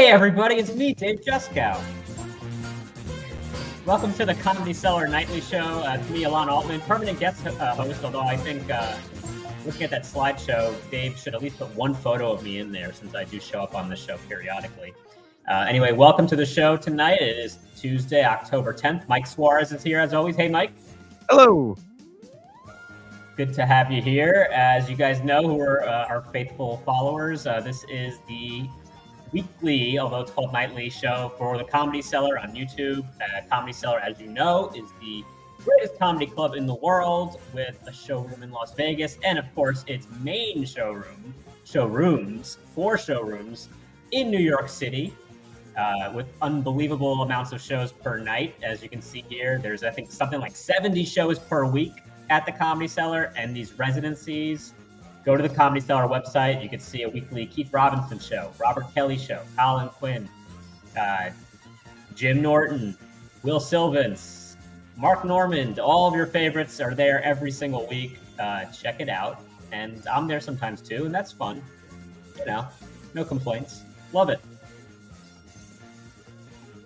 Hey everybody, it's me, Dave Juskow. Welcome to the Comedy Cellar Nightly Show. It's me, Elon Altman, permanent guest host, although I think looking at that slideshow, Dave should at least put one photo of me in there since I do show up on the show periodically. Anyway, welcome to the show tonight. It is Tuesday, October 10th. Mike Suarez is here as always. Hey, Mike. Hello. Good to have you here. As you guys know, who are our faithful followers, this is the weekly, although it's called nightly, show for the Comedy Cellar on YouTube. Comedy Cellar, as you know, is the greatest comedy club in the world with a showroom in Las Vegas and, of course, its main showrooms in New York City with unbelievable amounts of shows per night. As you can see here, there's, I think, something like 70 shows per week at the Comedy Cellar, and these residencies. Go to the Comedy Cellar website. You can see a weekly Keith Robinson show, Robert Kelly show, Colin Quinn, Jim Norton, Will Sylvans, Mark Normand. All of your favorites are there every single week. Check it out. And I'm there sometimes too, and that's fun. You know, no complaints. Love it.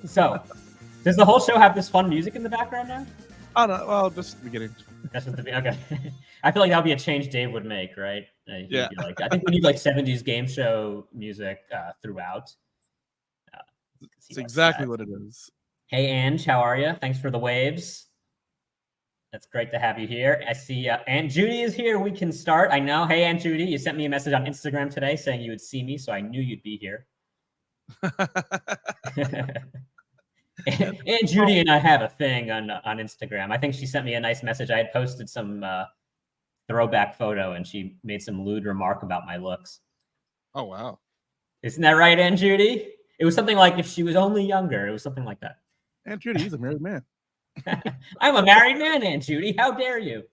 So, does the whole show have this fun music in the background now? Oh, no. Well, just the beginning. That's just the okay. I feel like that would be a change Dave would make, right? Yeah. Like, I think we need like 70s game show music throughout. It's exactly what it is. Hey, Ange, how are you? Thanks for the waves. That's great to have you here. I see Aunt Judy is here. We can start. I know. Hey, Aunt Judy, you sent me a message on Instagram today saying you would see me, so I knew you'd be here. And Judy and I have a thing on Instagram. I think she sent me a nice message. I had posted some throwback photo, and she made some lewd remark about my looks. Oh, wow. Isn't that right, Aunt Judy? It was something like if she was only younger. It was something like that. Aunt Judy, he's a married man. I'm a married man, Aunt Judy. How dare you?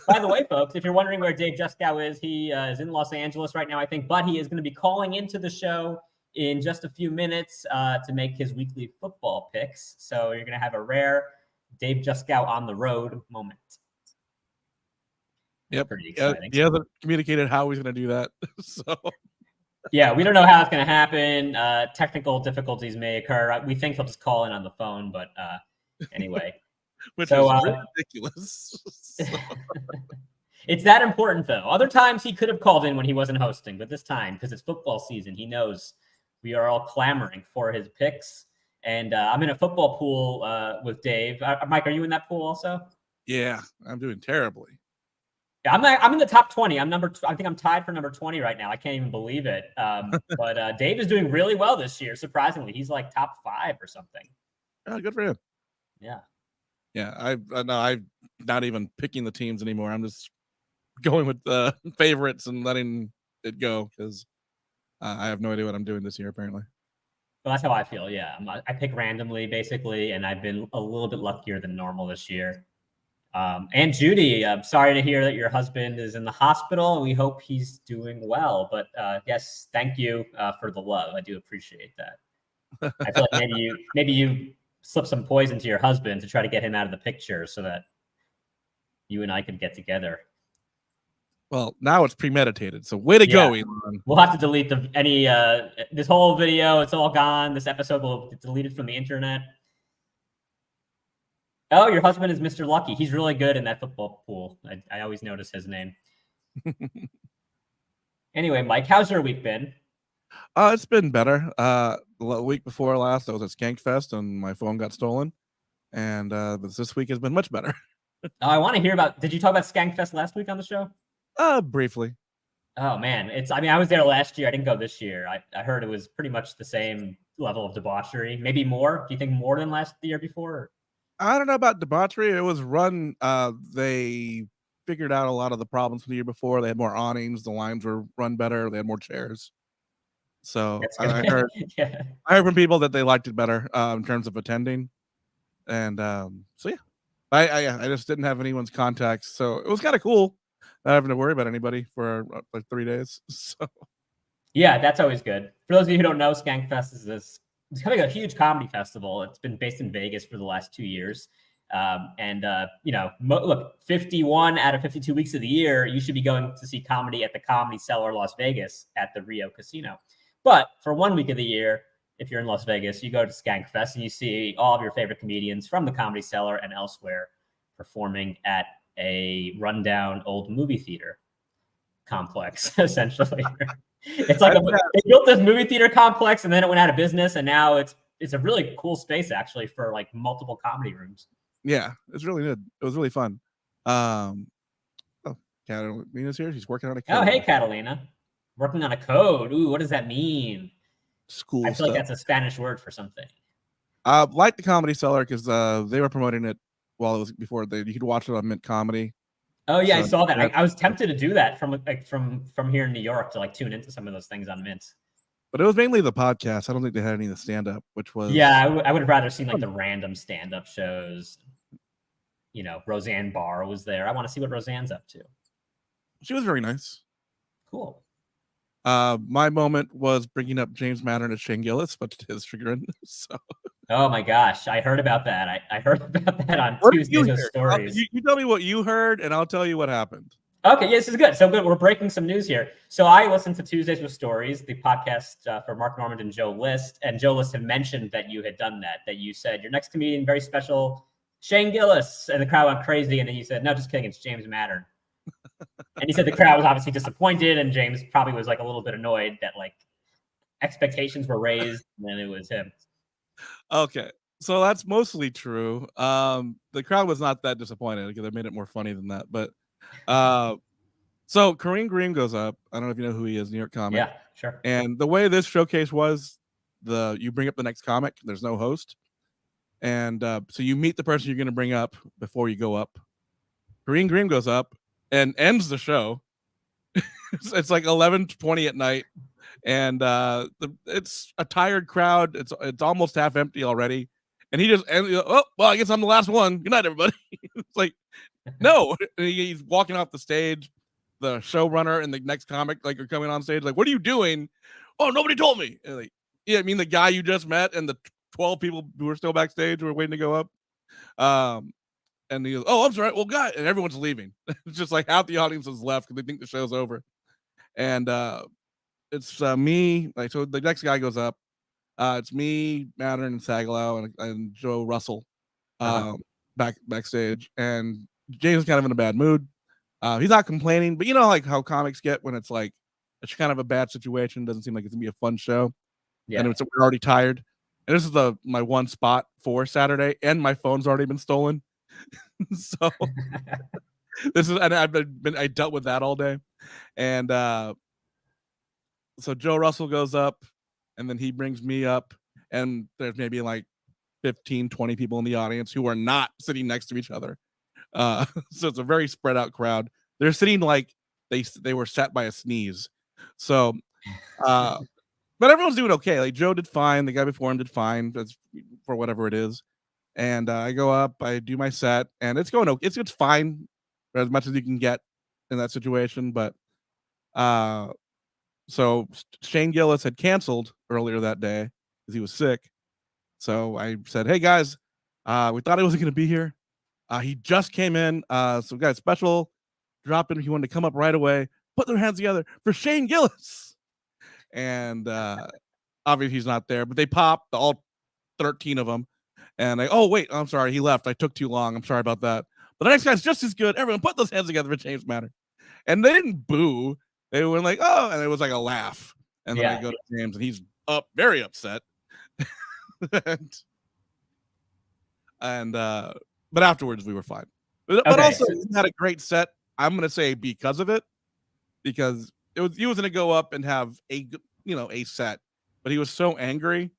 By the way, folks, if you're wondering where Dave Juskow is, he is in Los Angeles right now, I think, but he is going to be calling into the show in just a few minutes to make his weekly football picks. So you're going to have a rare Dave Juskow on the road moment. Yep. Pretty exciting. He hasn't communicated how he's going to do that. So yeah, we don't know how it's going to happen. Technical difficulties may occur. We think he'll just call in on the phone, but anyway. Which is ridiculous. So. It's that important, though. Other times he could have called in when he wasn't hosting, but this time, because it's football season, he knows we are all clamoring for his picks. And I'm in a football pool with Dave. Mike, are you in that pool also? Yeah, I'm doing terribly. Yeah, I'm in the top 20. I think I'm tied for number 20 right now. I can't even believe it. But Dave is doing really well this year. Surprisingly, he's like top 5 or something. Oh, good for him. Yeah. Yeah, I'm not even picking the teams anymore. I'm just going with the favorites and letting it go because I have no idea what I'm doing this year, apparently. Well, that's how I feel, yeah. I pick randomly, basically, and I've been a little bit luckier than normal this year. And Judy, I'm sorry to hear that your husband is in the hospital. We hope he's doing well. But yes, thank you for the love. I do appreciate that. I feel like maybe you slipped some poison to your husband to try to get him out of the picture so that you and I could get together. Well, now it's premeditated. So way to go, Elon. We'll have to delete this whole video. It's all gone. This episode will get deleted from the internet. Oh, your husband is Mr. Lucky. He's really good in that football pool. I always notice his name. Anyway, Mike, how's your week been? It's been better. The week before last, I was at Skankfest and my phone got stolen. And this week has been much better. I want to hear about. Did you talk about Skankfest last week on the show? Briefly. Oh man, I was there last year. I didn't go this year. I heard it was pretty much the same level of debauchery, maybe more. Do you think more than the year before? I don't know about debauchery. It was run. They figured out a lot of the problems from the year before. They had more awnings. The lines were run better. They had more chairs. So I heard, I heard from people that they liked it better in terms of attending. And so yeah, I just didn't have anyone's contacts, so it was kind of cool. Not having to worry about anybody for like 3 days. So yeah, that's always good. For those of you who don't know, Skankfest is it's kind of a huge comedy festival. It's been based in Vegas for the last 2 years. Look, 51 out of 52 weeks of the year, you should be going to see comedy at the Comedy Cellar Las Vegas at the Rio Casino. But for 1 week of the year, if you're in Las Vegas, you go to Skankfest and you see all of your favorite comedians from the Comedy Cellar and elsewhere performing at a rundown old movie theater complex, essentially. It's like they built this movie theater complex and then it went out of business, and now it's a really cool space actually for like multiple comedy rooms. Yeah, it's really good. It was really fun. Oh, Catalina's here. She's working on a code. Oh, hey, Catalina. Working on a code. Ooh, what does that mean? School I feel stuff. like that's a Spanish word for something. Like the Comedy Cellar because they were promoting it while it was before you could watch it on Mint Comedy. Oh yeah, so, I saw that. I was tempted to do that from here in New York to like tune into some of those things on Mint. But it was mainly the podcast. I don't think they had any of the stand-up, which was I would have rather seen like the random stand-up shows. You know, Roseanne Barr was there. I want to see what Roseanne's up to. She was very nice. Cool. My moment was bringing up James Mattern and Shane Gillis, but to his chagrin. So. Oh my gosh, I heard about that. I heard about that on Tuesday's stories. You tell me what you heard, and I'll tell you what happened. Okay, yeah, this is good. So good. We're breaking some news here. So I listened to Tuesdays with Stories, the podcast for Mark Normand and Joe List, and Joe List had mentioned that you had done that you said your next comedian, very special, Shane Gillis, and the crowd went crazy, and then you said, no, just kidding, it's James Mattern. And he said the crowd was obviously disappointed, and James probably was like a little bit annoyed that like expectations were raised, and then it was him. Okay, so that's mostly true. The crowd was not that disappointed because I made it more funny than that. But so Kareem Green goes up. I don't know if you know who he is, New York comic. Yeah, sure. And the way this showcase was, you bring up the next comic. There's no host, and so you meet the person you're going to bring up before you go up. Kareem Green goes up and ends the show. It's like 11:20 at night. And it's a tired crowd. It's almost half empty already, and he just oh well, I guess I'm the last one. Good night, everybody. It's like no, he's walking off the stage. The showrunner and the next comic like are coming on stage. Like, what are you doing? Oh, nobody told me. And like, yeah, I mean the guy you just met and the 12 people who are still backstage who are waiting to go up. And he goes, oh, I'm sorry. Well, God, and everyone's leaving. It's just like half the audience is left because they think the show's over, and it's me. Like, so the next guy goes up. It's me, Mattern, and Sagalow, and Joe Russell backstage. And James is kind of in a bad mood. He's not complaining, but you know, like how comics get when it's like it's kind of a bad situation. Doesn't seem like it's gonna be a fun show. Yeah. And we're already tired. And this is my one spot for Saturday, and my phone's already been stolen. So this is, and I dealt with that all day. And so Joe Russell goes up, and then he brings me up, and there's maybe like 15, 20 people in the audience who are not sitting next to each other. So it's a very spread out crowd. They're sitting like they were sat by a sneeze. So, but everyone's doing okay. Like Joe did fine. The guy before him did fine. That's for whatever it is. And I go up, I do my set, and it's going okay. It's fine, as much as you can get in that situation. But so Shane Gillis had canceled earlier that day because he was sick. So I said, "Hey guys, we thought he wasn't going to be here. He just came in. So we got a special drop in. He wanted to come up right away, put their hands together for Shane Gillis." And obviously he's not there, but they popped all 13 of them. And oh wait, I'm sorry, he left. I took too long. I'm sorry about that. But the next guy's just as good. Everyone put those hands together for James Mattern. And they didn't boo. They were like, oh, and it was like a laugh. And then I go to James, and he's very upset. and but afterwards we were fine. But also he had a great set. I'm gonna say because of it, because he was gonna go up and have a set, but he was so angry.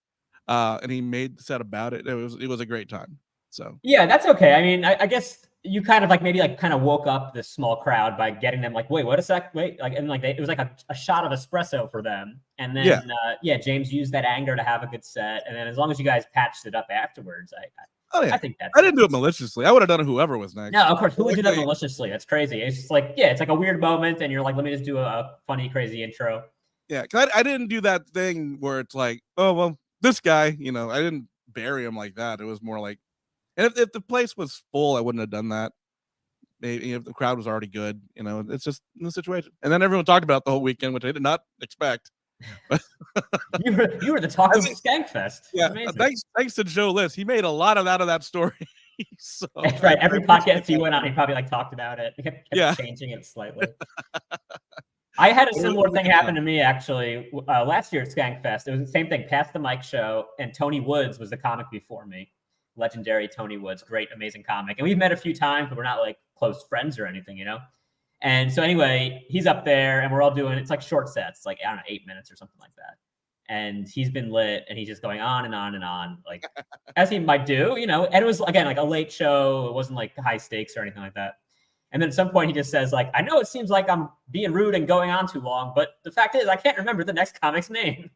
And he made the set about it. It was a great time. So yeah, that's okay. I mean, I guess you kind of like maybe like kind of woke up this small crowd by getting them like, wait, what a sec, wait, like, and like it was like a shot of espresso for them. And then James used that anger to have a good set. And then as long as you guys patched it up afterwards, I think that's. I didn't do it maliciously. I would have done it whoever was next. No, of course, who would do that maliciously? That's crazy. It's just like it's like a weird moment, and you're like, let me just do a funny, crazy intro. Yeah, because I didn't do that thing where it's like, oh well. This guy, I didn't bury him like that. It was more like, and if the place was full, I wouldn't have done that. Maybe if the crowd was already good, it's just in the situation. And then everyone talked about it the whole weekend, which I did not expect. You were the talk of Skankfest. Yeah, Amazing. thanks to Joe List. He made a lot of that story. So That's right. Every podcast he went on, he probably like talked about it. He kept changing it slightly. I had a similar thing happen to me actually last year at Skankfest. It was the same thing. Pass the Mic show, and Tony Woods was the comic before me. Legendary Tony Woods, great, amazing comic. And we've met a few times, but we're not like close friends or anything, you know? And so anyway, he's up there and we're all doing, it's like short sets, like, I don't know, 8 minutes or something like that. And he's been lit and he's just going on and on and on, like as he might do, you know? And it was, again, like a late show. It wasn't like high stakes or anything like that. And then at some point he just says, like, I know it seems like I'm being rude and going on too long, but the fact is I can't remember the next comic's name.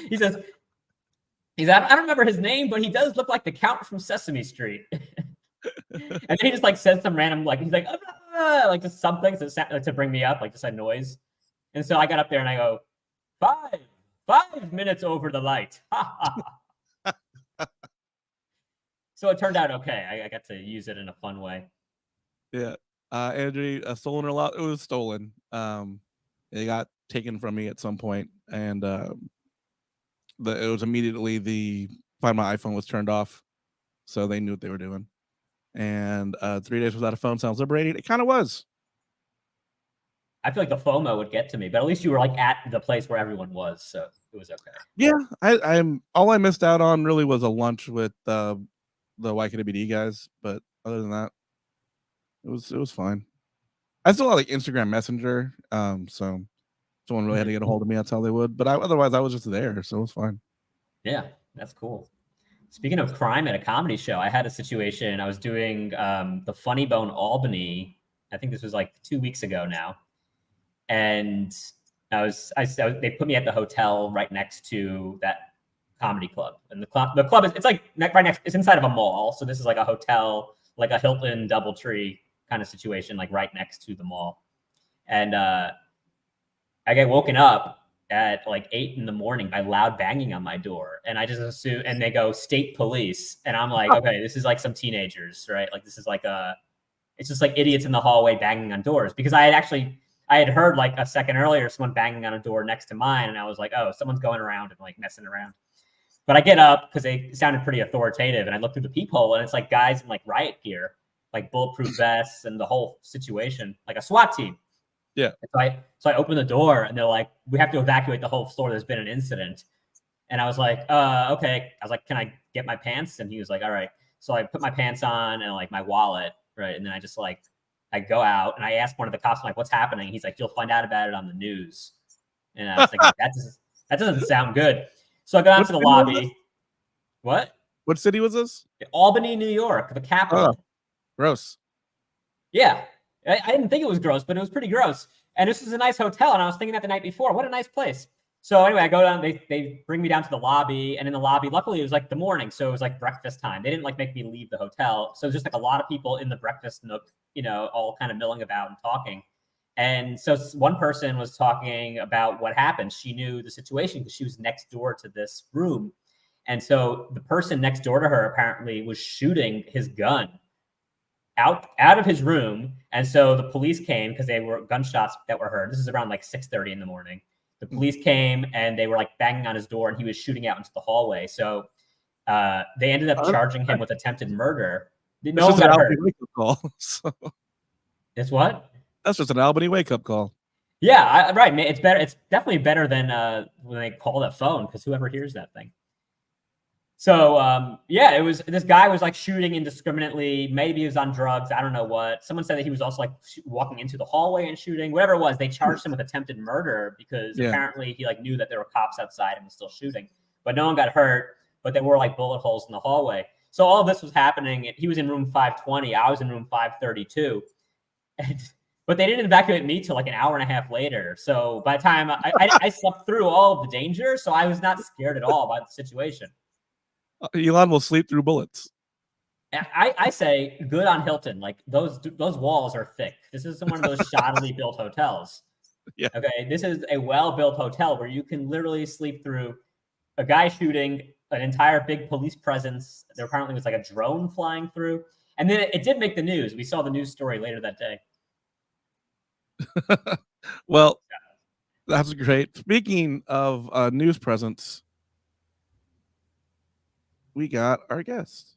He says, I don't remember his name, but he does look like the Count from Sesame Street. And then he just like says some random, like, he's like, like just something to bring me up, like just a noise. And so I got up there and I go, 5 minutes over the light. So it turned out okay. I got to use it in a fun way. Yeah. Andrew, stolen a lot. It was stolen. It got taken from me at some point, and it was immediately Find My iPhone was turned off, so they knew what they were doing. And 3 days without a phone sounds liberating. It kind of was. I feel like the FOMO would get to me, but at least you were like at the place where everyone was, so it was okay. Yeah, I'm all I missed out on really was a lunch with the YKWd guys, but other than that, it was fine. I still have like Instagram Messenger, so someone really had to get a hold of me, that's how they would. But otherwise, I was just there, so it was fine. Yeah, that's cool. Speaking of crime at a comedy show, I had a situation. I was doing the Funny Bone Albany. I think this was like 2 weeks ago now, and they put me at the hotel right next to that comedy club. And the club is, it's like right next. It's inside of a mall, so this is like a hotel, like a Hilton DoubleTree kind of situation, like right next to the mall. And I get woken up at like 8 a.m. by loud banging on my door. And I just assume, and they go, state police. And I'm like, okay, this is like some teenagers, right? Like this is like it's just like idiots in the hallway banging on doors. Because I had heard like a second earlier, someone banging on a door next to mine. And I was like, oh, someone's going around and like messing around. But I get up because they sounded pretty authoritative. And I look through the peephole and it's like guys in like riot gear, like bulletproof vests and the whole situation, like a SWAT team. Yeah. So I open the door and they're like, we have to evacuate the whole floor. There's been an incident. And I was like, okay. I was like, can I get my pants? And he was like, all right. So I put my pants on and like my wallet, right? And then I just like, I go out and I ask one of the cops, I'm like, what's happening? He's like, you'll find out about it on the news. And I was like, that doesn't sound good. So I go out to the lobby. What city was this? Albany, New York, the capital. Oh, gross. Yeah. I didn't think it was gross, but it was pretty gross. And this is a nice hotel. And I was thinking that the night before, what a nice place. So anyway, I go down, they bring me down to the lobby. And in the lobby, luckily it was like the morning. So it was like breakfast time. They didn't like make me leave the hotel. So it was just like a lot of people in the breakfast nook, you know, all kind of milling about and talking. And so one person was talking about what happened. She knew the situation because she was next door to this room. And so the person next door to her apparently was shooting his gun out of his room. And so the police came because they were gunshots that were heard. This is around like 6:30 in the morning. The police came and they were like banging on his door and he was shooting out into the hallway. So they ended up charging him with attempted murder. No one got hurt. Wake-up call. So. It's what? That's just an Albany wake-up call. Yeah, right. It's better. It's definitely better than when they call that phone because whoever hears that thing. So, yeah, it was, this guy was like shooting indiscriminately. Maybe he was on drugs. I don't know what. Someone said that he was also like walking into the hallway and shooting, whatever it was. They charged him with attempted murder because apparently he like knew that there were cops outside and was still shooting, but no one got hurt, but there were like bullet holes in the hallway. So all of this was happening. He was in room 520. I was in room 532. But they didn't evacuate me till like an hour and a half later. So by the time I slept through all of the danger, so I was not scared at all about the situation. Elon will sleep through bullets. I say good on Hilton. Like those walls are thick. This isn't one of those shoddily built hotels. Yeah. Okay. This is a well-built hotel where you can literally sleep through a guy shooting, an entire big police presence. There apparently was like a drone flying through. And then it did make the news. We saw the news story later that day. Well, That's great. Speaking of news presents, we got our guest.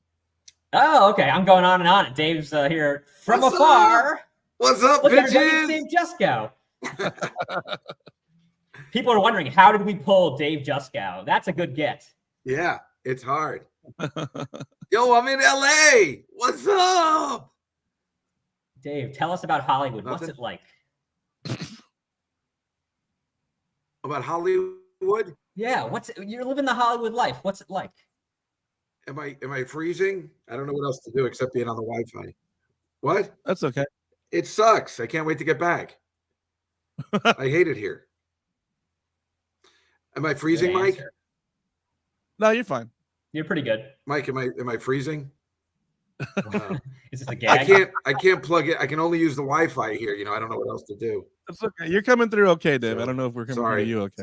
Oh, okay. I'm going on and on. Dave's here from What's afar. Up? What's up, Look, bitches? everybody, it's Dave Juskow. People are wondering, how did we pull Dave Juskow? That's a good get. Yeah, it's hard. Yo, I'm in LA. What's up? Dave, tell us about Hollywood. Nothing? What's it like? About Hollywood? Yeah, you're living the Hollywood life. What's it like? Am I freezing? I don't know what else to do except being on the Wi-Fi. What? That's okay. It sucks. I can't wait to get back. I hate it here. Am I freezing, Good Mike? answer. No, you're fine. You're pretty good. Mike, am I freezing? Wow. Is this a gag? I can't plug it. I can only use the Wi-Fi here. I don't know what else to do. That's okay. You're coming through okay, Dave. So, I don't know if we're coming sorry. through you okay.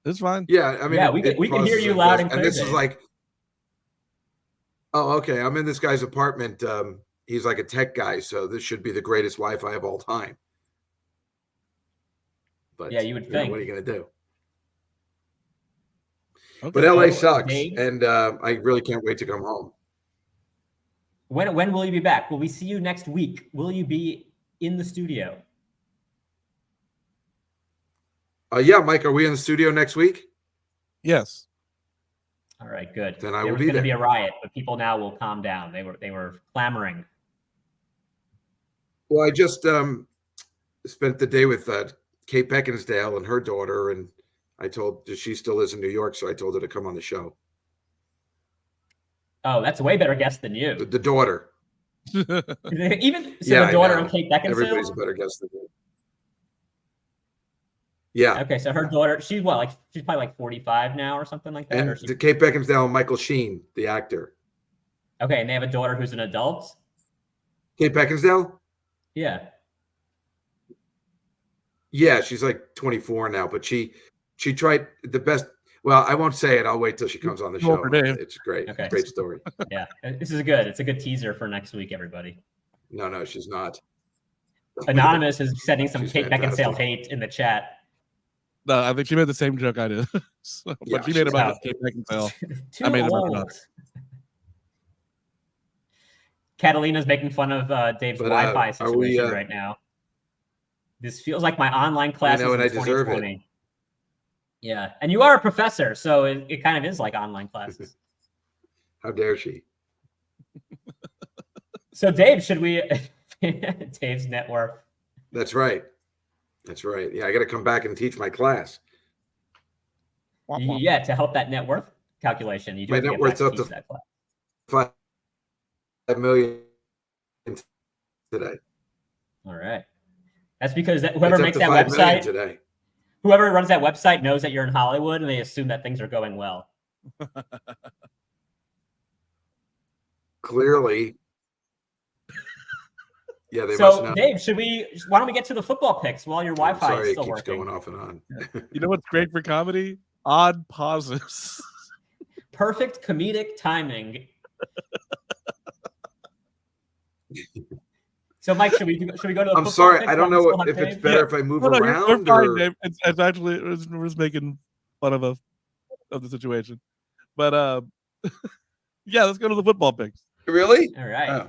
It's fine. Yeah, I mean, yeah, we can hear you loud and clear. And this Dave. is like, oh, okay. I'm in this guy's apartment. He's like a tech guy, so this should be the greatest Wi-Fi of all time. But yeah, you would think. What are you gonna do? Okay. But LA sucks, Dave, and I really can't wait to come home. When will you be back? Will we see you next week? Will you be in the studio? Yeah, Mike, are we in the studio next week? Yes. All right, good. Then I there will was be going to there. be a riot, but people now will calm down. They were clamoring. Well, I just spent the day with Kate Beckinsale and her daughter, and I told her she still lives in New York, so I told her to come on the show. Oh, that's a way better guest than you. The daughter. Even so, Yeah, the daughter I know. of Kate Beckinsale. Everybody's a better guest than me. Yeah. Okay, so her daughter, she's probably like 45 now or something like that. And Or she... Kate Beckinsale and Michael Sheen, the actor. Okay, and they have a daughter who's an adult? Kate Beckinsale? Yeah. Yeah, she's like 24 now, but she tried the best. Well, I won't say it. I'll wait till she comes on the show. It's great. Okay. Great story. Yeah, it's a good teaser for next week, everybody. No, she's not. Anonymous is sending some She's Kate fantastic. Beckinsale hate in the chat. No, I think she made the same joke I did. So, Yeah, but she made about Kate Beckinsale. Too I made old. about that. Catalina's making fun of Dave's Wi-Fi situation right now. This feels like my online classes in and I 2020. deserve it. Yeah, and you are a professor, so it kind of is like online classes. How dare she? So, Dave, should we... Dave's net worth. That's right. Yeah, I got to come back and teach my class. Yeah, to help that net worth calculation. You do My have to net get worth's back up to to teach that class. $5 million today. All right. That's because whoever It's up makes to that $5 million website today. Whoever runs that website knows that you're in Hollywood and they assume that things are going well. Clearly. Yeah, they must So, know. Dave, why don't we get to the football picks while your Wi-Fi Sorry, is still it keeps working? going off and on. You know what's great for comedy? Odd pauses. Perfect comedic timing. So, Mike, should we go to the football I'm sorry, picks I don't while we know still have if it's Dave? better if I move You're around fine, or Dave. It's actually we're just making fun of the situation. But yeah, let's go to the football picks. really? All right. Oh.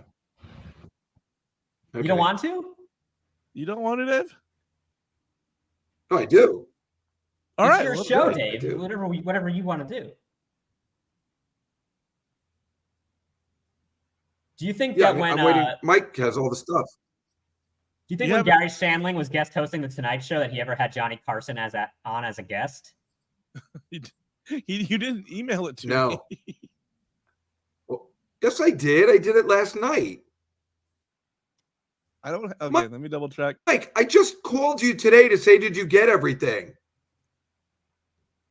You Okay. don't want to? You don't want it, Dave? Oh, I do. All It's right, your let's show, go. Dave. do. Whatever you want to do. Do you think Yeah, that when I'm waiting. Mike has all the stuff. do you think Yeah, when but- Gary Shandling was guest hosting the Tonight Show that he ever had Johnny Carson on as a guest? You didn't email it to No. me. Well, yes, I did. I did it last night. I don't. Okay, Mike- let me double check. Mike, I just called you today to say, did you get everything?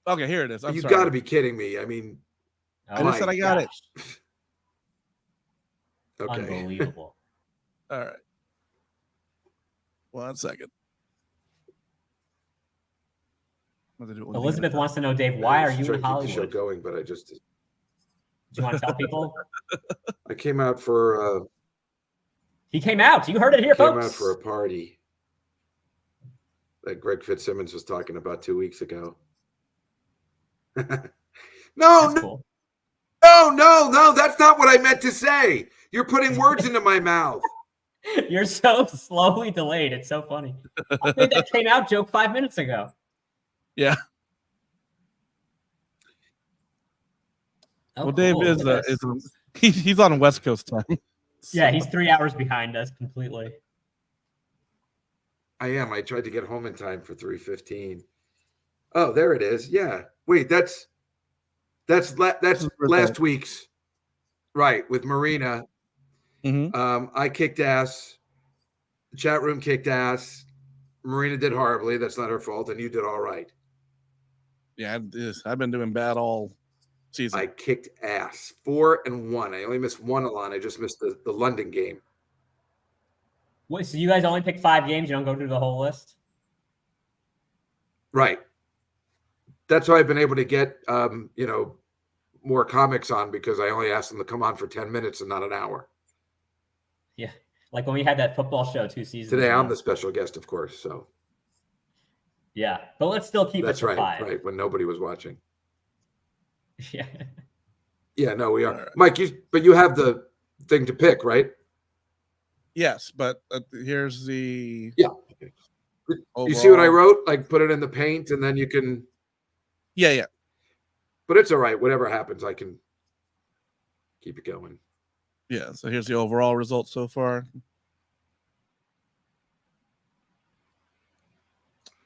Okay, here it is. I'm You sorry. got to be kidding me. I mean, I just said I got it. okay. Unbelievable. All right. 1 second. I'm gonna do it one thing at a Elizabeth time. wants to know, Dave, why I are was you trying in to keep the show Hollywood? Do going, but I just you want to tell people? I came out for He came out. You heard it here, came folks. out for a party. that Greg Fitzsimmons was talking about 2 weeks ago. That's No, cool. no, that's not what I meant to say. You're putting words into my mouth. You're so slowly delayed. It's so funny. I made that came out joke 5 minutes ago. Yeah. Oh, Well, Dave cool. he's on West Coast time. Yeah, he's 3 hours behind us completely. I am. I tried to get home in time for 3:15. Oh, there it is. Yeah. Wait, that's last week's, right, with Marina. I kicked ass. The chat room kicked ass. Marina did horribly. That's not her fault, and you did all right. Yeah, I've been doing bad all season. I kicked ass. 4-1. I only missed one, Elon. I just missed the London game. Wait, so you guys only pick 5 games? You don't go through the whole list? Right. That's how I've been able to get more comics on, because I only asked them to come on for 10 minutes and not an hour. Yeah. Like when we had that football show 2 seasons Today ago. I'm the special guest, of course. So yeah, but let's still keep that's it to right. 5. Right, when nobody was watching. Yeah. Yeah, no, we are. Right. Mike, you have the thing to pick, right? Yes, but here's the Overall. You see what I wrote? Like, put it in the paint, and then you can. Yeah. But it's all right. Whatever happens, I can keep it going. Yeah. So here's the overall results so far.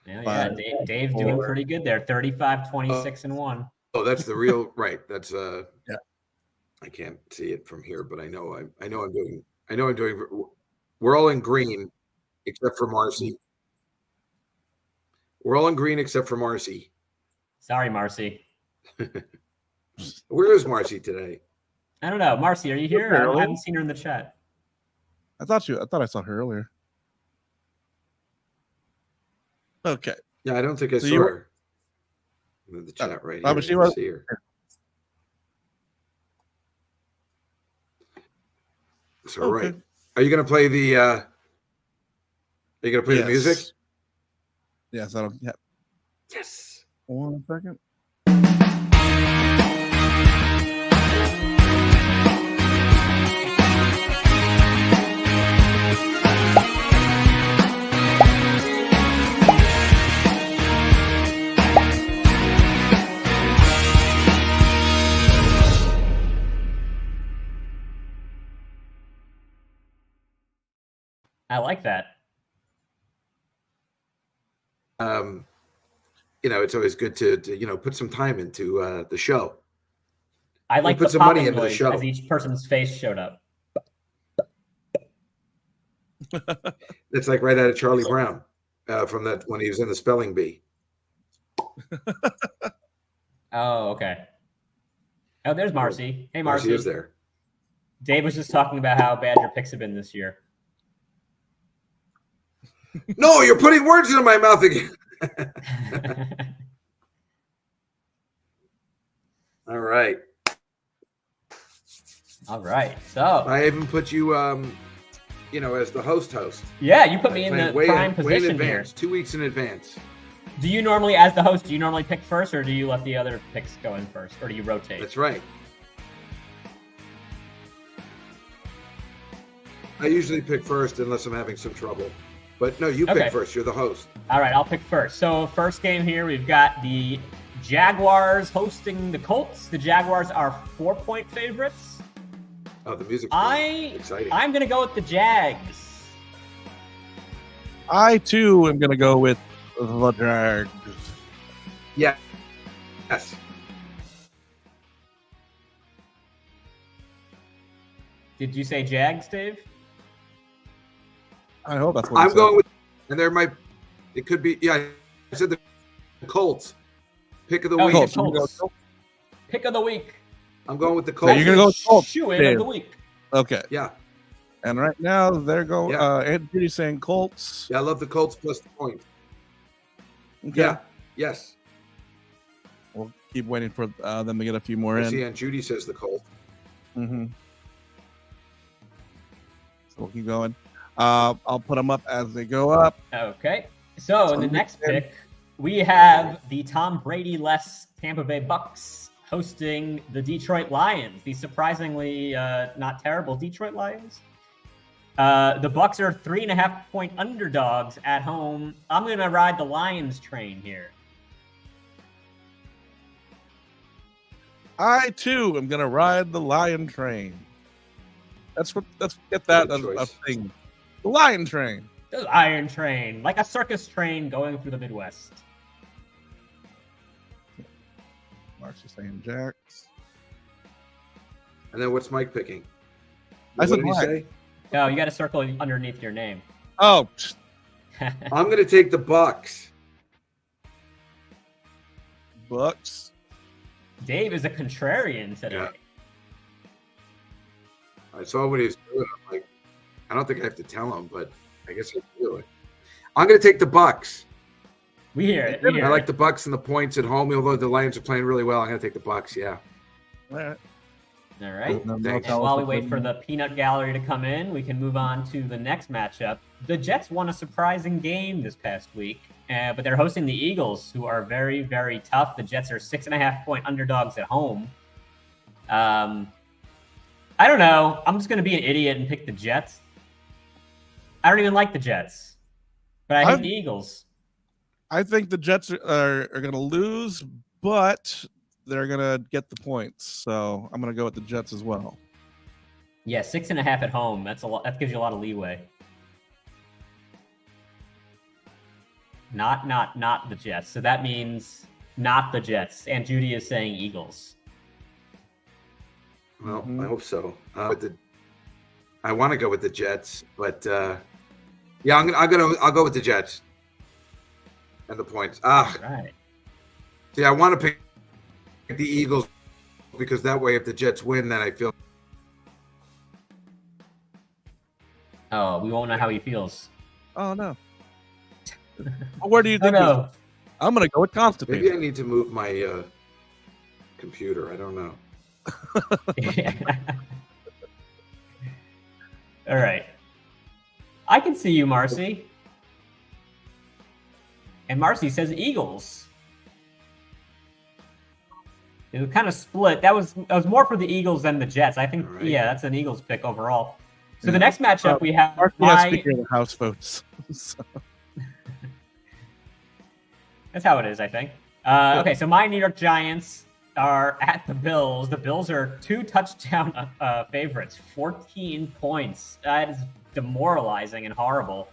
Yeah, Dave doing pretty good there. 35, 26, and 1. Oh, that's the real right. That's yeah. I can't see it from here, but I know I'm doing. We're all in green, except for Marcy. We're all in green except for Marcy. Sorry, Marcy. Where is Marcy today? I don't know. Marcy, are you here? I haven't seen her in the chat. I thought I saw her earlier. Okay. Yeah, I don't think I saw her in the chat right here. But she was here. It's all right. Are you going to play the? Are you going to play the music? Yes, I don't. Yeah. Yes. 1 second. I like that. It's always good to put some time into the show. I like put some money into the show as each person's face showed up. It's like right out of Charlie Brown from that when he was in the Spelling Bee. Oh, okay. Oh, there's Marcy. Hey, Marcy. Marcy is there. Dave was just talking about how bad your picks have been this year. No, you're putting words into my mouth again. All right. So I even put you, as the host. Yeah, you put me in the prime position here. 2 weeks in advance. Do you normally, as the host, pick first, or do you let the other picks go in first, or do you rotate? That's right. I usually pick first unless I'm having some trouble. But no, you pick first. You're the host. All right, I'll pick first. So first game here, we've got the Jaguars hosting the Colts. The Jaguars are 4-point favorites. Oh, the music's exciting. I'm going to go with the Jags. I, too, am going to go with the Jags. Yeah. Yes. Did you say Jags, Dave? I hope that's what I'm going with, and it could be, I said the Colts. Pick of the week. Colts. Pick of the week. I'm going with the Colts. So you're going to go with Colts. Shoe-in of the week. Okay. Yeah. And right now, they're going, Ed Judy's saying Colts. Yeah, I love the Colts plus the point. Okay. Yeah. Yes. We'll keep waiting for them to get a few more in. See, Aunt Judy says the Colts. Mm-hmm. So we'll keep going. I'll put them up as they go up. Okay. So in the next pick, we have the Tom Brady-less Tampa Bay Bucks hosting the Detroit Lions, the surprisingly not terrible Detroit Lions. The Bucks are 3.5-point underdogs at home. I'm going to ride the Lions train here. I too am going to ride the Lion train. Let's get that as a thing. The Lion train. The Lion train, like a circus train going through the Midwest. Mark's just saying Jacks. And then what's Mike picking? What did he say? Oh, you got to circle underneath your name. Oh. I'm going to take the Bucks. Bucks. Dave is a contrarian today. Yeah. I saw what he was doing. I'm like, I don't think I have to tell him, but I guess I do it. I'm going to take the Bucks. We hear it. I like the Bucks and the points at home, although the Lions are playing really well. I'm going to take the Bucks. Yeah. All right. All right. Thanks. And while we wait for the peanut gallery to come in, we can move on to the next matchup. The Jets won a surprising game this past week, but they're hosting the Eagles, who are very, very tough. The Jets are 6.5-point underdogs at home. I don't know. I'm just going to be an idiot and pick the Jets. I don't even like the Jets, but I hate the Eagles. I think the Jets are going to lose, but they're going to get the points. So I'm going to go with the Jets as well. Yeah, 6.5 at home. That's a lot. That gives you a lot of leeway. Not the Jets. So that means not the Jets. And Judy is saying Eagles. Well, I hope so. I want to go with the Jets, but yeah, I'll go with the Jets and the points. Right. See, I want to pick the Eagles because that way, if the Jets win, then I feel. Oh, we won't know how he feels. Oh no. Where do you think? No. I'm going to go with constipated. Maybe I need to move my computer. I don't know. All right. I can see you, Marcy. And Marcy says Eagles. It was kind of split. That was more for the Eagles than the Jets. I think, right. Yeah, that's an Eagles pick overall. So the next matchup we have Speaker of the House votes. So. That's how it is, I think. Okay, so my New York Giants are at the Bills. The Bills are 2 touchdown favorites, 14 points. That is demoralizing and horrible.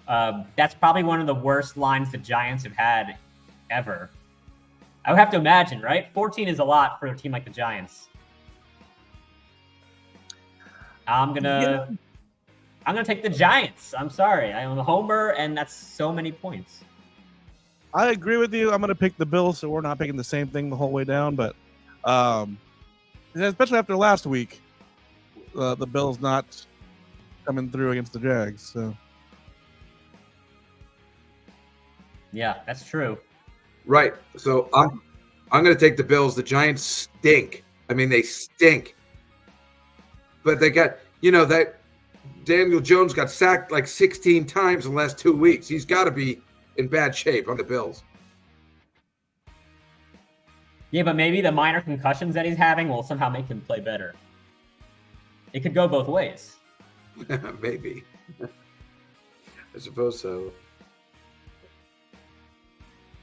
That's probably one of the worst lines the Giants have had ever. I would have to imagine, right? 14 is a lot for a team like the Giants. I'm gonna take the Giants. I'm sorry. I am a homer, and that's so many points. I agree with you. I'm going to pick the Bills, so we're not picking the same thing the whole way down. But especially after last week, the Bills not coming through against the Jags. So yeah, that's true. Right. So I'm going to take the Bills. The Giants stink. I mean, they stink. But they got, that Daniel Jones got sacked like 16 times in the last 2 weeks. He's got to be in bad shape on the Bills. Yeah, but maybe the minor concussions that he's having will somehow make him play better. It could go both ways. Maybe. I suppose so.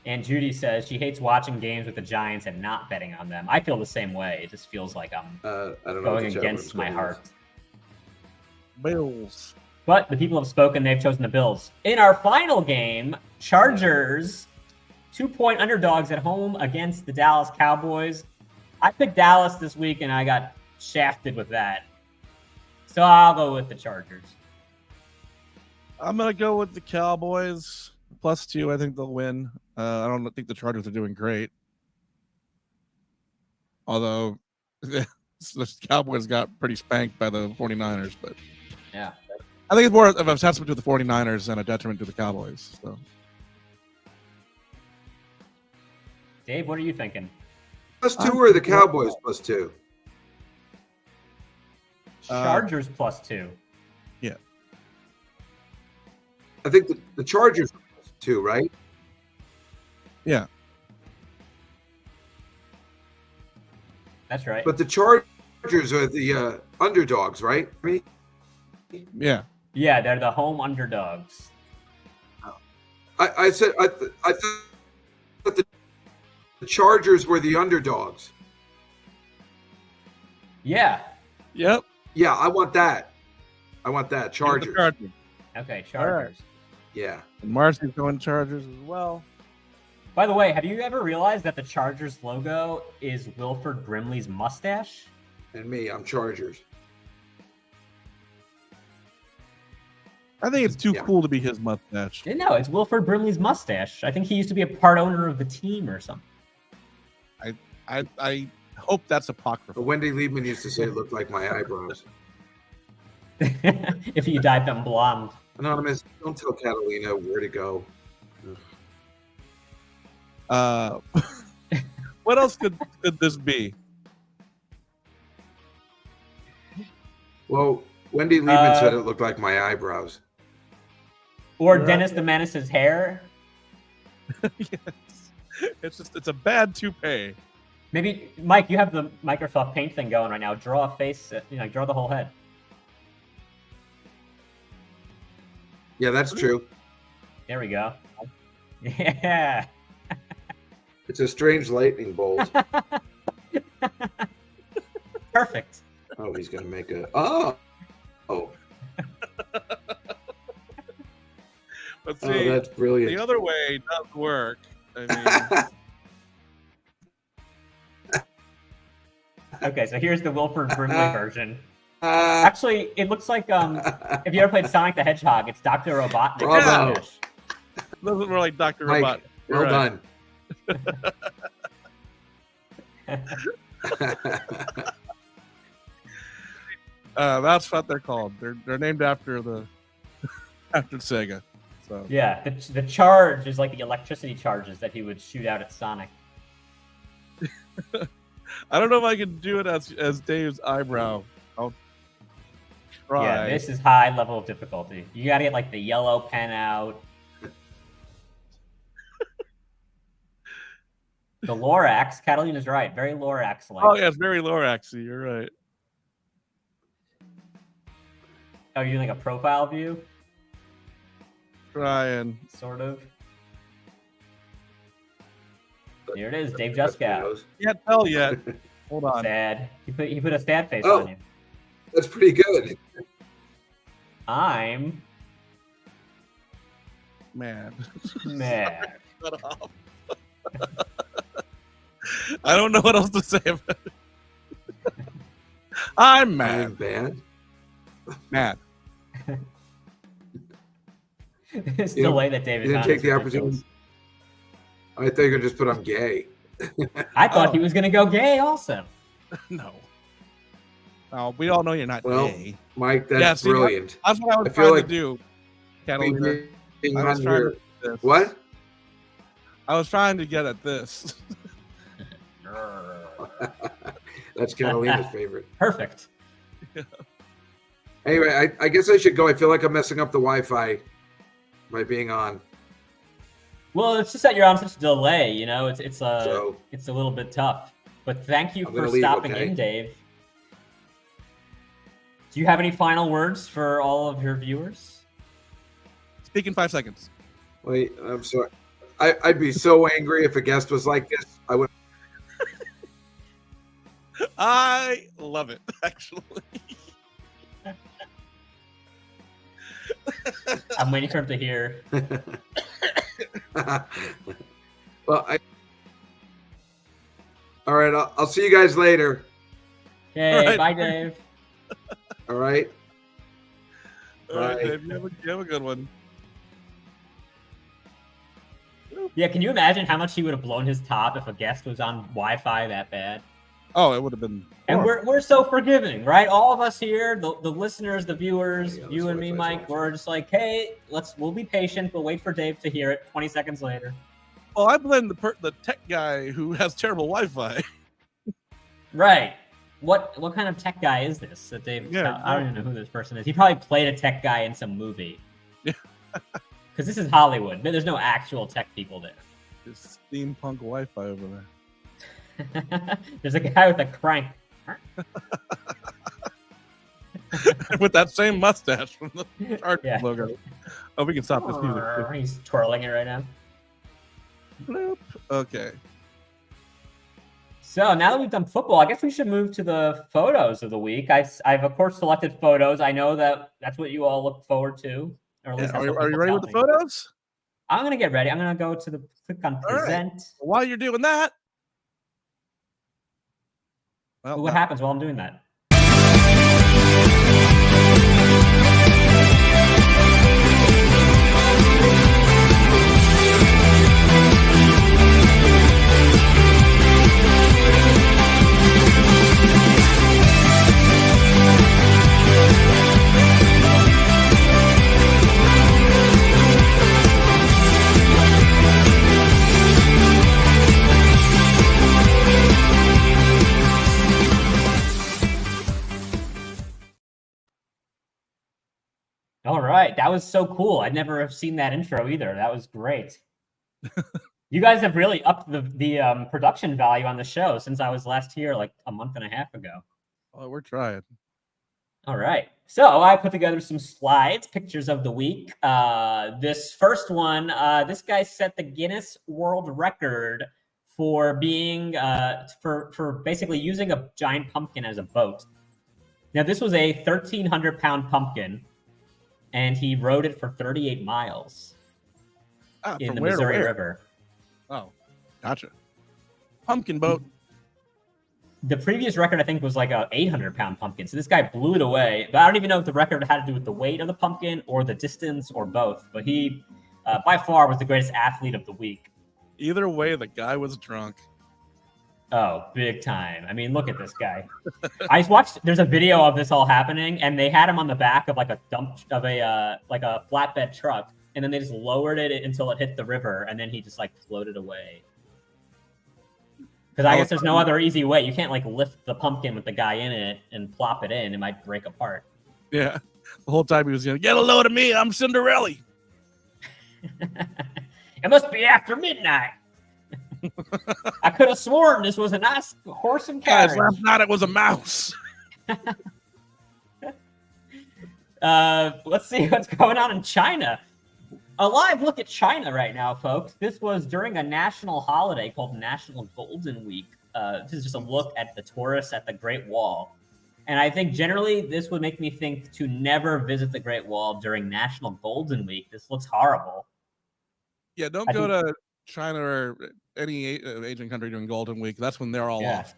And Judy says she hates watching games with the Giants and not betting on them. I feel the same way. It just feels like I'm going against my heart. Bills. But the people have spoken. They've chosen the Bills. In our final game, Chargers, 2-point underdogs at home against the Dallas Cowboys. I picked Dallas this week, and I got shafted with that. So I'll go with the Chargers. I'm going to go with the Cowboys. +2, I think they'll win. I don't think the Chargers are doing great. Although the Cowboys got pretty spanked by the 49ers. But yeah. I think it's more of a testament to the 49ers and a detriment to the Cowboys. So. Dave, what are you thinking? +2 or the Cowboys +2? Chargers +2. Yeah. I think the Chargers too, right? Yeah. That's right. But the Chargers are the underdogs, right? Yeah. Yeah, they're the home underdogs. I thought the Chargers were the underdogs. Yeah. Yep. Yeah, I want that. Chargers. Chargers. Okay, Chargers. Right. Yeah. And Marcy's going Chargers as well. By the way, have you ever realized that the Chargers logo is Wilford Brimley's mustache? And me, I'm Chargers. I think it's too cool to be his mustache. No, it's Wilford Brimley's mustache. I think he used to be a part owner of the team or something. I hope that's apocryphal. But Wendy Liebman used to say it looked like my eyebrows. If you dyed them blonde. Anonymous, don't tell Catalina where to go. What else could this be? Well, Wendy Liebman said it looked like my eyebrows. Or Dennis the Menace's hair. Yes. It's a bad toupee. Maybe, Mike, you have the Microsoft Paint thing going right now. Draw a face, draw the whole head. Yeah, that's true. There we go. Yeah. It's a strange lightning bolt. Perfect. Oh, he's gonna make a oh. Let's see. That's brilliant. The other way does work. I mean, Okay, so here's the Wilford Brimley version. Actually, it looks like if you ever played Sonic the Hedgehog, it's Dr. Robotnik. Bravo. looks more like Dr. Mike, Robot. well Right. done. That's what they're called. They're named after after Sega. So Yeah, the charge is like the electricity charges that he would shoot out at Sonic. I don't know if I can do it as Dave's eyebrow. I'll try. Yeah, this is high level of difficulty. You gotta get like the yellow pen out. The Lorax, Catalina's right. Very Lorax-like. Oh yeah, it's very Loraxy. You're right. Oh, you're doing like a profile view? Trying. Sort of. Here it is, Dave Juskow. Can't tell yet. Hold on. Sad. He put a sad face Oh. on you. That's pretty good. I'm Man. mad. Shut up. I don't know what else to say about it. I'm I'm mad. bad. Mad. It's You the know, way that David You didn't found take is the ridiculous. opportunity. I thought you could just put I'm gay. I thought he was gonna go gay also. No. Oh, we all know you're not Well, gay. Mike, that's Yeah, see, brilliant. That's what I was I feel trying like to do. We Catalina. being I was on trying here. to do this. What? I was trying to get at this. That's Catalina's favorite. Perfect. Anyway, I guess I should go. I feel like I'm messing up the Wi-Fi by being on. Well, it's just that you're on such a delay, it's So a little bit tough. But thank you I'm for gonna leave, stopping okay? in, Dave. Do you have any final words for all of your viewers? Speak in 5 seconds. wait, I'm sorry. I'd be so angry if a guest was like this. I would. I love it, actually. I'm waiting for him to hear. Well, all right. I'll see you guys later. Okay, All right. bye, Dave. All right. All right, Bye. Dave, you have a good one. Yeah, can you imagine how much he would have blown his top if a guest was on Wi-Fi that bad? Oh, it would have been. And horrible. we're so forgiving, right? All of us here, the listeners, the viewers, Yeah, you and me, Wi-Fi's Mike, awesome. we're just like, hey, we'll be patient. We'll wait for Dave to hear it 20 seconds later. Well, I blame the tech guy who has terrible Wi-Fi. Right. What kind of tech guy is this that Dave? Yeah, I don't even know who this person is. He probably played a tech guy in some movie. Because this is Hollywood. There's no actual tech people there. There's steampunk Wi-Fi over there. There's a guy with a crank. With that same mustache from the art logo. Oh, we can stop this music. He's twirling it right now. Bloop. Okay. So now that we've done football, I guess we should move to the photos of the week. I've of course selected photos. I know that's what you all look forward to. Or at least are you ready with the photos? I'm gonna get ready. I'm gonna go to click on present. Right. While you're doing that, what happens while I'm doing that? All right, that was so cool. I'd never have seen that intro either. That was great. You guys have really upped the production value on the show since I was last here like a month and a half ago. Oh, we're trying. All right, so I put together some slides, pictures of the week. This first one, this guy set the Guinness World Record for being for basically using a giant pumpkin as a boat. Now, this was a 1,300-pound pumpkin. And he rode it for 38 miles in the Missouri River. Oh, gotcha. Pumpkin boat. The previous record, I think, was like a 800-pound pumpkin. So this guy blew it away. But I don't even know if the record had to do with the weight of the pumpkin or the distance or both. But he, by far, was the greatest athlete of the week. Either way, the guy was drunk. Oh, big time. I mean, look at this guy. I watched, there's a video of this all happening, and they had him on the back of like a flatbed truck, and then they just lowered it until it hit the river, and then he just like floated away. Because I guess there's no other easy way. You can't like lift the pumpkin with the guy in it and plop it in. It might break apart. Yeah. The whole time he was yelling, "Get a load of me, I'm Cinderella." It must be after midnight. I could have sworn this was a nice horse and carriage. Guys, last night it was a mouse. Let's see what's going on in China. A live look at China right now, folks. This was during a national holiday called National Golden Week. This is just a look at the tourists at the Great Wall. And I think generally this would make me think to never visit the Great Wall during National Golden Week. This looks horrible. Yeah, don't go to China or any Asian country during Golden Week. That's when they're all off.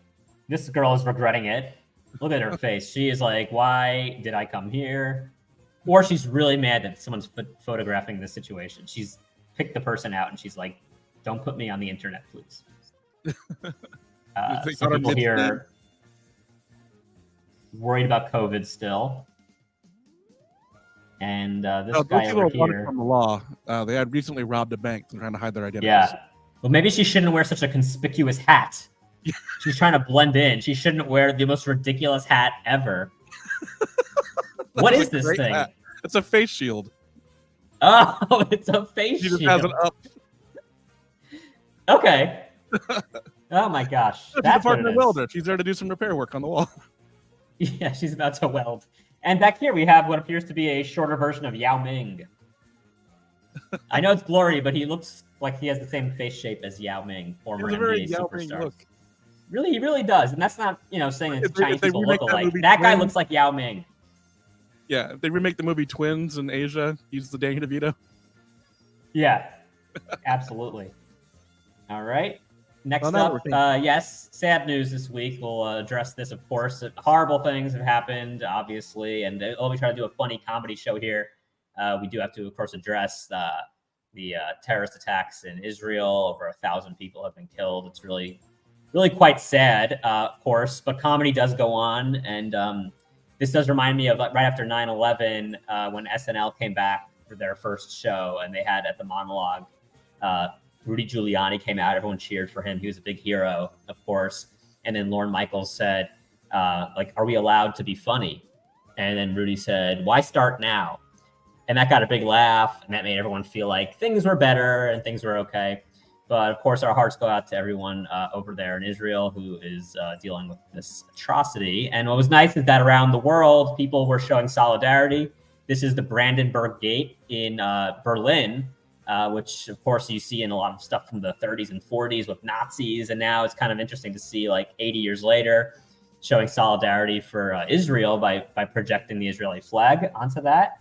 This girl is regretting it. Look at her face. She is like, why did I come here? Or she's really mad that someone's photographing this situation. She's picked the person out and she's like, don't put me on the internet, please. Some people here worried about COVID still. And this guy over here. From the law. They had recently robbed a bank and trying to hide their identities. Yeah. Well, maybe she shouldn't wear such a conspicuous hat. She's trying to blend in. She shouldn't wear the most ridiculous hat ever. What is this thing? Hat. It's a face shield. Oh, it's a face shield. She just has it up. Okay. Oh my gosh. That's part of the welder. She's there to do some repair work on the wall. Yeah, she's about to weld. And back here we have what appears to be a shorter version of Yao Ming. I know it's blurry, but he looks like he has the same face shape as Yao Ming, former NBA superstar. Look. Really, he really does. And that's not, saying it's Chinese people look alike. That guy looks like Yao Ming. Yeah, if they remake the movie Twins in Asia, he's the Danny DeVito. Yeah, absolutely. All right. Next up, yes, sad news this week. We'll address this, of course. Horrible things have happened, obviously, and although we try to do a funny comedy show here, we do have to, of course, address the terrorist attacks in Israel. Over 1,000 people have been killed. It's really, really quite sad, of course, but comedy does go on, and this does remind me of right after 9/11 when SNL came back for their first show, and they had at the monologue, Rudy Giuliani came out. Everyone cheered for him. He was a big hero, of course. And then Lorne Michaels said, are we allowed to be funny? And then Rudy said, why start now? And that got a big laugh, and that made everyone feel like things were better and things were okay. But of course, our hearts go out to everyone over there in Israel who is dealing with this atrocity. And what was nice is that around the world, people were showing solidarity. This is the Brandenburg Gate in Berlin, which, of course, you see in a lot of stuff from the 30s and 40s with Nazis. And now it's kind of interesting to see, like 80 years later, showing solidarity for Israel by projecting the Israeli flag onto that.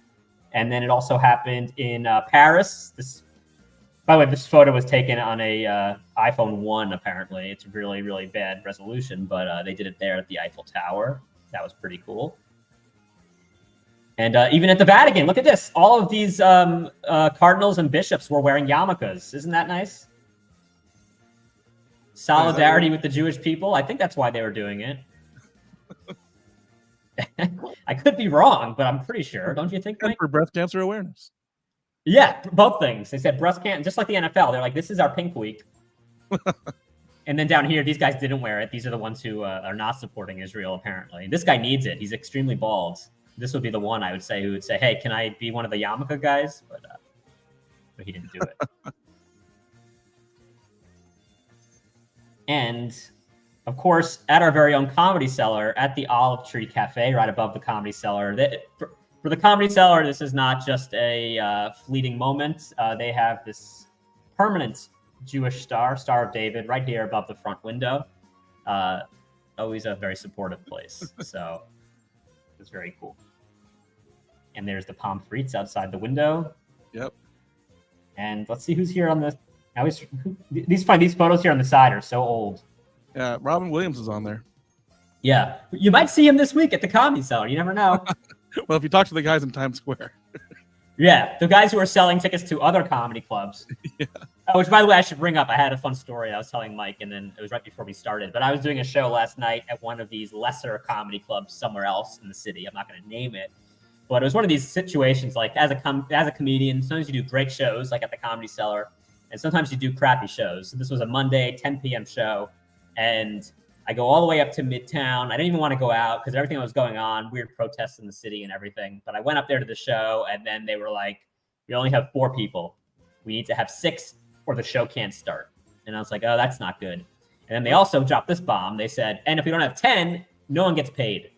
And then it also happened in Paris. By the way, this photo was taken on a iPhone 1, apparently. It's really, really bad resolution, but they did it there at the Eiffel Tower. That was pretty cool. And even at the Vatican, look at this. All of these cardinals and bishops were wearing yarmulkes. Isn't that nice? Solidarity with the Jewish people. I think that's why they were doing it. I could be wrong, but I'm pretty sure. Don't you think, Mike? And for breast cancer awareness. Yeah, both things. They said breast cancer, just like the NFL. They're like, this is our pink week. And then down here, these guys didn't wear it. These are the ones who are not supporting Israel, apparently. This guy needs it. He's extremely bald. This would be the one I would say who would say, hey, can I be one of the yarmulke guys? But he didn't do it. And, of course, at our very own Comedy Cellar, at the Olive Tree Cafe, right above the Comedy Cellar. For the Comedy Cellar, this is not just a fleeting moment. They have this permanent Jewish Star of David, right here above the front window. Always a very supportive place. So it's very cool. And there's the palm frites outside the window. Yep. And let's see who's here on the... These photos here on the side are so old. Yeah, Robin Williams is on there. Yeah. You might see him this week at the Comedy Cellar. You never know. Well, if you talk to the guys in Times Square. Yeah, the guys who are selling tickets to other comedy clubs. Yeah. Which, by the way, I should bring up. I had a fun story I was telling Mike, and then it was right before we started. But I was doing a show last night at one of these lesser comedy clubs somewhere else in the city. I'm not going to name it. But it was one of these situations, like as a comedian, sometimes you do great shows, like at the Comedy Cellar, and sometimes you do crappy shows. So this was a Monday, 10 p.m. show, and I go all the way up to Midtown. I didn't even want to go out because everything that was going on, weird protests in the city and everything. But I went up there to the show, and then they were like, we only have 4 people. We need to have 6 or the show can't start. And I was like, oh, that's not good. And then they also dropped this bomb. They said, and if we don't have 10, no one gets paid,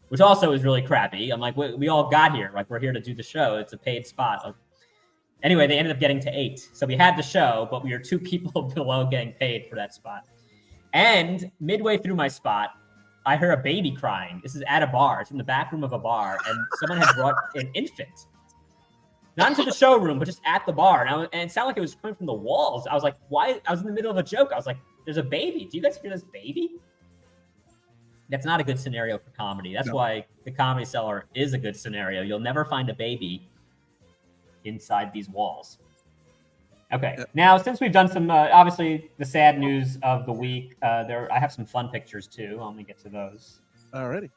which also is really crappy. I'm like, we all got here. Like, we're here to do the show. It's a paid spot. Anyway, they ended up getting to 8. So we had the show, but we were 2 people below getting paid for that spot. And midway through my spot, I heard a baby crying. This is at a bar. It's in the back room of a bar. And someone had brought an infant. Not into the showroom, but just at the bar. And it sounded like it was coming from the walls. I was like, why? I was in the middle of a joke. I was like, there's a baby. Do you guys hear this baby? That's not a good scenario for comedy. That's why the Comedy Cellar is a good scenario. You'll never find a baby inside these walls. Okay, now since we've done some, obviously the sad news of the week, I have some fun pictures too. Let me get to those. Alrighty.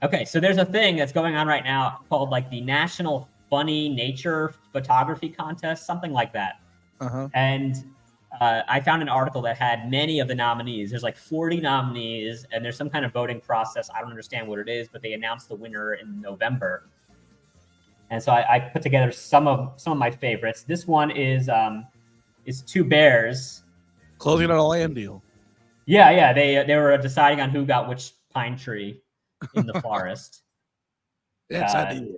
Okay, so there's a thing that's going on right now called like the National Funny Nature Photography Contest, something like that. Uh-huh. And I found an article that had many of the nominees. There's like 40 nominees, and there's some kind of voting process. I don't understand what it is, but they announced the winner in November. And so I put together some of my favorites. This one is 2 bears closing on a land deal. Yeah. They were deciding on who got which pine tree in the forest. It's ideal.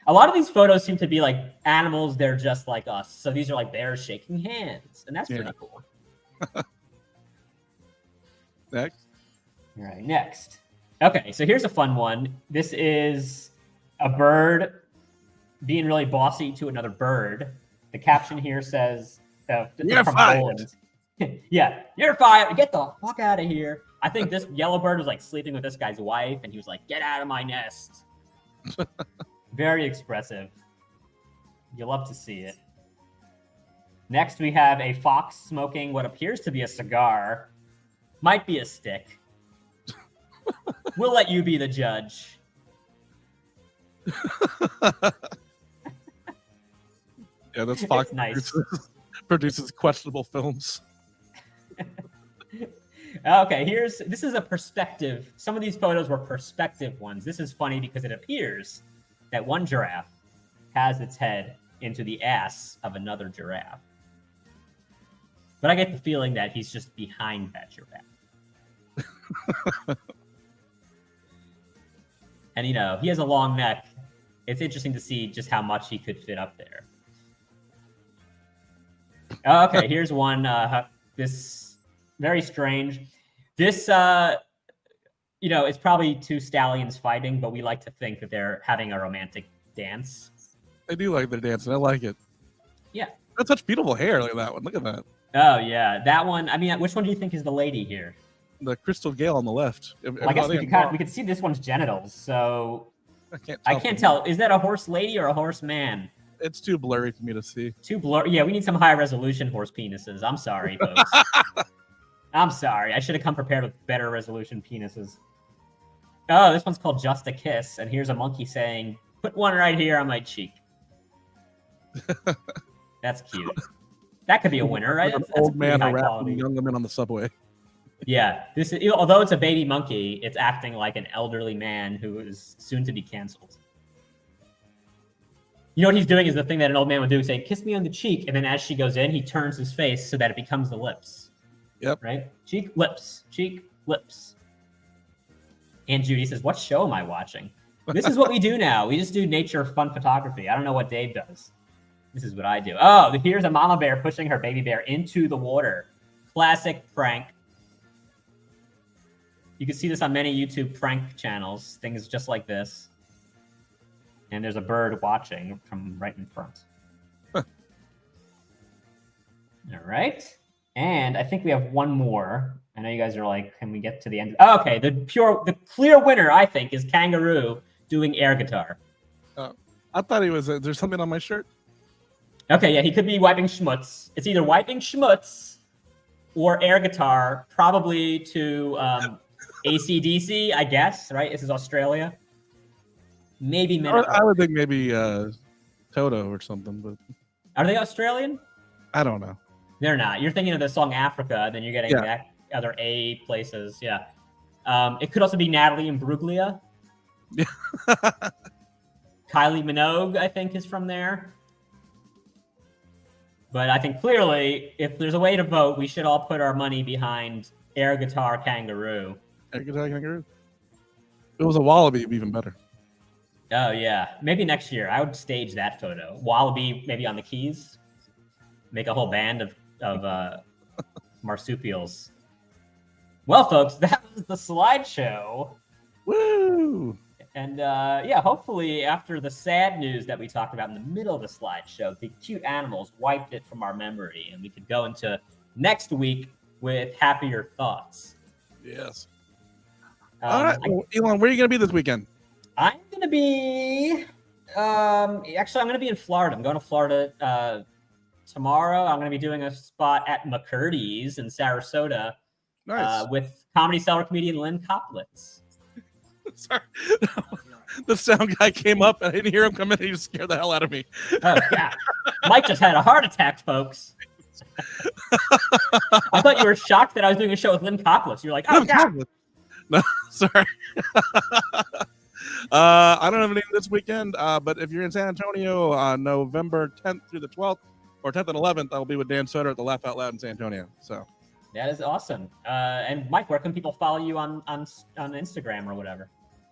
A lot of these photos seem to be like animals. They're just like us. So these are like bears shaking hands, and that's pretty cool. Next. All right, next. Okay, so here's a fun one. This is a bird being really bossy to another bird. The caption here says, "You're fired." Yeah, you're fired. Get the fuck out of here. I think this yellow bird was like sleeping with this guy's wife, and he was like, "Get out of my nest." Very expressive. You'll love to see it. Next, we have a fox smoking what appears to be a cigar. Might be a stick. We'll let you be the judge. Yeah, that's Fox. Nice. Produces questionable films. Okay, this is a perspective. Some of these photos were perspective ones. This is funny because it appears that one giraffe has its head into the ass of another giraffe. But I get the feeling that he's just behind that giraffe. And, he has a long neck. It's interesting to see just how much he could fit up there. Okay, here's one. This very strange. This, it's probably two stallions fighting, but we like to think that they're having a romantic dance. I do like their dancing. I like it. Yeah. That's such beautiful hair. Look at that one. Look at that. Oh, yeah. That one. I mean, which one do you think is the lady here? The Crystal Gale on the left. Well, I guess we could see this one's genitals, so I can't tell. Is that a horse lady or a horse man? It's too blurry for me to see. Too blurry. Yeah, we need some high resolution horse penises. I'm sorry, folks. I'm sorry. I should have come prepared with better resolution penises. Oh, this one's called Just a Kiss, and here's a monkey saying, "Put one right here on my cheek." That's cute. That could be a winner, right? Like That's an old man high harassing quality. young women on the subway. Yeah, this is, although it's a baby monkey, it's acting like an elderly man who is soon to be canceled. You know what he's doing is the thing that an old man would do, saying, "Kiss me on the cheek," and then as she goes in, he turns his face so that it becomes the lips. Yep. Right? Cheek, lips. Cheek, lips. And Judy says, "What show am I watching?" This is what we do now. We just do nature fun photography. I don't know what Dave does. This is what I do. Oh, here's a mama bear pushing her baby bear into the water. Classic prank. You can see this on many YouTube prank channels, things just like this. And there's a bird watching from right in front. All right. And I think we have one more. I know you guys are like, can we get to the end? Oh, okay, the clear winner, I think, is Kangaroo doing air guitar. I thought he was. There's something on my shirt. Okay, yeah, he could be wiping schmutz. It's either wiping schmutz or air guitar, probably to AC/DC, I guess, right? This is Australia. Maybe Minnesota. I would think maybe Toto or something, but Are they Australian? I don't know. They're not. You're thinking of the song Africa, then you're getting back other A places. Yeah. It could also be Natalie Imbruglia. Yeah. Kylie Minogue, I think, is from there. But I think clearly, if there's a way to vote, we should all put our money behind air guitar Kangaroo. Air guitar Kangaroo. If it was a wallaby, it'd be even better. Oh, yeah. Maybe next year. I would stage that photo. Wallaby maybe on the keys. Make a whole band of marsupials. Well, folks, that was the slideshow. Woo! And hopefully after the sad news that we talked about in the middle of the slideshow, the cute animals wiped it from our memory, and we could go into next week with happier thoughts. Yes. All right, Elon, where are you going to be this weekend? I'm going to be I'm going to be in Florida. I'm going to Florida tomorrow. I'm going to be doing a spot at McCurdy's in Sarasota. Nice. With Comedy Cellar comedian Lynn Koplitz. Sorry. The sound guy came up and I didn't hear him come in. He just scared the hell out of me. Oh, yeah. Mike just had a heart attack, folks. I thought you were shocked that I was doing a show with Lynn Koplitz. You're like, oh, yeah. No, sorry. I don't have anything this weekend, but if you're in San Antonio on November 10th through the 12th, or 10th and 11th, I'll be with Dan Soder at the Laugh Out Loud in San Antonio. So that is awesome. And Mike, where can people follow you on Instagram or whatever?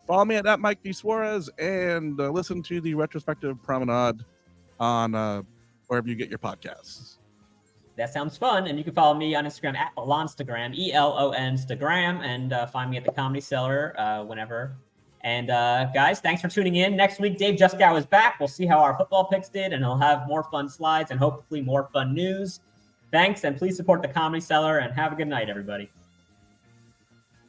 Follow me at Mike D. Suarez and listen to the Retrospective Promenade on wherever you get your podcasts. That sounds fun. And you can follow me on Instagram at Elonstagram, ELONstagram, and find me at the Comedy Cellar whenever. And guys, thanks for tuning in. Next week, Dave Juskow is back. We'll see how our football picks did, and he'll have more fun slides and hopefully more fun news. Thanks, and please support the Comedy Cellar, and have a good night, everybody.